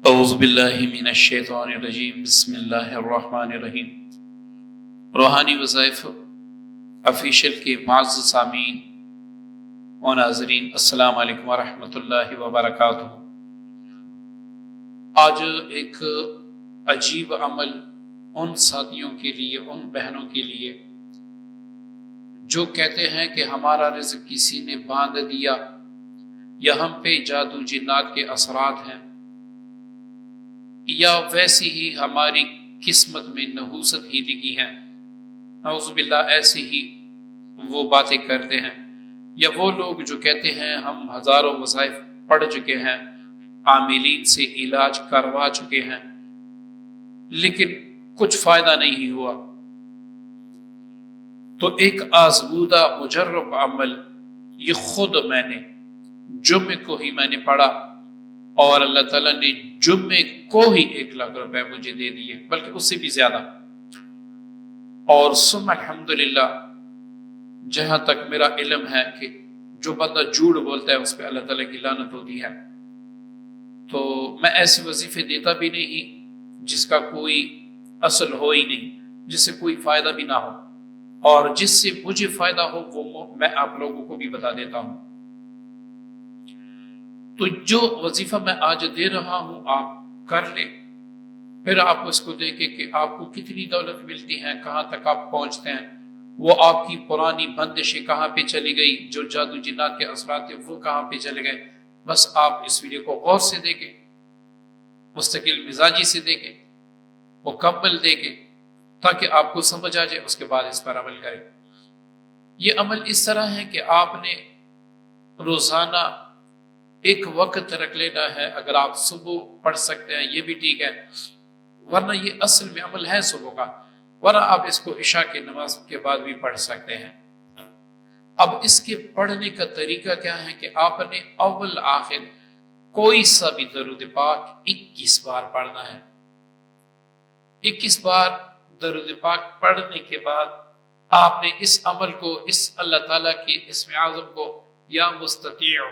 اعوذ باللہ من الشیطان الرجیم بسم اللہ الرحمن الرحیم۔ روحانی وظائف آفیشیل کے معزز سامعین و ناظرین، السلام علیکم ورحمۃ اللہ وبرکاتہ۔ آج ایک عجیب عمل ان ساتھیوں کے لیے، ان بہنوں کے لیے جو کہتے ہیں کہ ہمارا رزق کسی نے باندھ دیا یا ہم پہ جادو جنات کے اثرات ہیں یا ویسی ہی ہماری قسمت میں نحوست ہی لکھی ہے، نعوذ باللہ ایسی ہی وہ باتیں کرتے ہیں۔ یا وہ لوگ جو کہتے ہیں ہم ہزاروں وظائف پڑھ چکے ہیں، عاملین سے علاج کروا چکے ہیں، لیکن کچھ فائدہ نہیں ہوا۔ تو ایک آزمودہ مجرب عمل یہ خود میں نے جمعے کو ہی میں نے پڑھا، اور اللہ تعالیٰ نے جمعے کو ہی 1,00,000 روپے مجھے دے دیے، بلکہ اس سے بھی زیادہ۔ اور ثم الحمدللہ، جہاں تک میرا علم ہے کہ جو بندہ جھوٹ بولتا ہے اس پہ اللہ تعالیٰ کی لعنت ہوتی ہے۔ تو میں ایسے وظیفے دیتا بھی نہیں جس کا کوئی اصل ہو ہی نہیں، جس سے کوئی فائدہ بھی نہ ہو، اور جس سے مجھے فائدہ ہو وہ میں آپ لوگوں کو بھی بتا دیتا ہوں۔ تو جو وظیفہ میں آج دے رہا ہوں آپ کر لیں، پھر آپ اس کو دیکھیں کہ آپ کو کتنی دولت ملتی ہے، کہاں تک آپ پہنچتے ہیں، وہ آپ کی پرانی بندشیں کہاں پہ چلی گئی، جو جادو جنات کے اثرات تھے وہ کہاں پہ چلے گئے۔ بس آپ اس ویڈیو کو غور سے دیکھیں، مستقل مزاجی سے دیکھیں، مکمل دیکھیں، تاکہ آپ کو سمجھ آ جائے، اس کے بعد اس پر عمل کریں۔ یہ عمل اس طرح ہے کہ آپ نے روزانہ ایک وقت رکھ لینا ہے۔ اگر آپ صبح پڑھ سکتے ہیں یہ بھی ٹھیک ہے، ورنہ یہ اصل میں عمل ہے صبح کا، ورنہ آپ اس کو عشاء کی نماز کے بعد بھی پڑھ سکتے ہیں۔ اب اس کے پڑھنے کا طریقہ کیا ہے کہ آپ نے اول آخر کوئی سا بھی درود پاک 21 بار پڑھنا ہے۔ 21 بار درود پاک پڑھنے کے بعد آپ نے اس عمل کو، اس اللہ تعالیٰ کی اسم اعظم کو، یا مستطیع،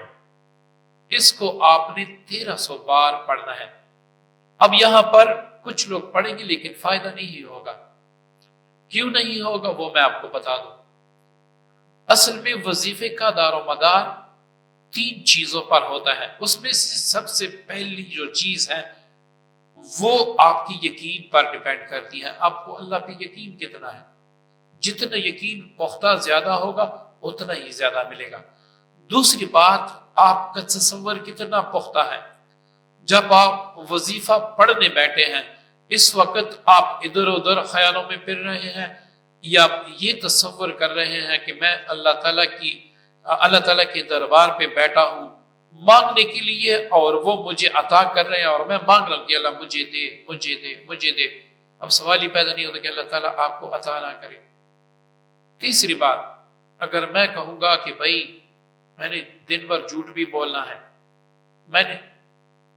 اس کو آپ نے 1300 بار پڑھنا ہے۔ اب یہاں پر کچھ لوگ پڑھیں گے لیکن فائدہ نہیں ہوگا۔ کیوں نہیں ہوگا وہ میں آپ کو بتا دوں۔ اصل میں وظیفے کا دار و مدار 3 چیزوں پر ہوتا ہے۔ اس میں سے سب سے پہلی جو چیز ہے وہ آپ کی یقین پر ڈیپینڈ کرتی ہے، آپ کو اللہ پہ یقین کتنا ہے۔ جتنا یقین پختہ زیادہ ہوگا اتنا ہی زیادہ ملے گا۔ دوسری بات، آپ کا تصور کتنا پختہ ہے۔ جب آپ وظیفہ پڑھنے بیٹھے ہیں، اس وقت آپ ادھر ادھر خیالوں میں پھر رہے ہیں، یا یہ تصور کر رہے ہیں کہ میں اللہ تعالیٰ کے دربار پہ بیٹھا ہوں مانگنے کے لیے، اور وہ مجھے عطا کر رہے ہیں، اور میں مانگ رہا ہوں کہ اللہ مجھے دے، مجھے دے، مجھے دے۔ اب سوال ہی پیدا نہیں ہوتا کہ اللہ تعالیٰ آپ کو عطا نہ کرے۔ تیسری بات، اگر میں کہوں گا کہ بھائی میں نے دن بھر جھوٹ بھی بولنا ہے، میں نے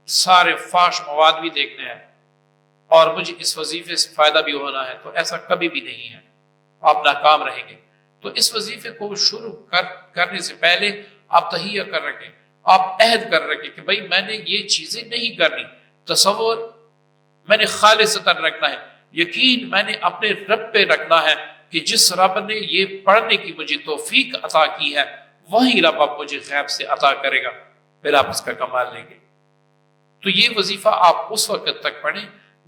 سارے فاش مواد بھی دیکھنے ہیں، اور مجھے اس وظیفے سے فائدہ بھی ہونا ہے، تو ایسا کبھی بھی نہیں ہے، آپ ناکام رہیں گے۔ تو اس وظیفے کو شروع کرنے سے پہلے آپ تہیہ کر رکھیں، آپ عہد کر رکھیں کہ بھائی میں نے یہ چیزیں نہیں کرنی۔ تصور میں نے خالصتاً رکھنا ہے، یقین میں نے اپنے رب پہ رکھنا ہے کہ جس رب نے یہ پڑھنے کی مجھے توفیق عطا کی ہے وہی رب اب مجھے غیب سے عطا کرے گا، پھر آپ اس کا کمال لیں گے۔ تو یہ وظیفہ آپ اس وقت تک پڑھیں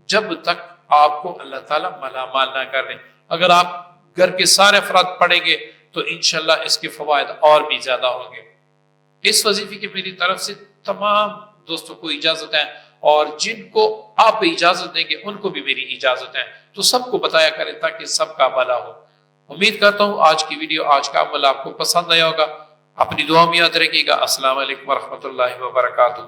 جب تک آپ کو اللہ تعالیٰ ملامال نہ کر دیں۔ اگر آپ گھر کے سارے افراد پڑھیں گے تو انشاءاللہ اس کے فوائد اور بھی زیادہ ہوں گے۔ اس وظیفے کی میری طرف سے تمام دوستوں کو اجازت ہے، اور جن کو آپ اجازت دیں گے ان کو بھی میری اجازت ہے، تو سب کو بتایا کریں تاکہ سب کا بھلا ہو۔ امید کرتا ہوں آج کی ویڈیو، آج کا عمل آپ کو پسند آیا ہوگا۔ اپنی دعا میں یاد رکھیے گا۔ السلام علیکم ورحمۃ اللہ وبرکاتہ۔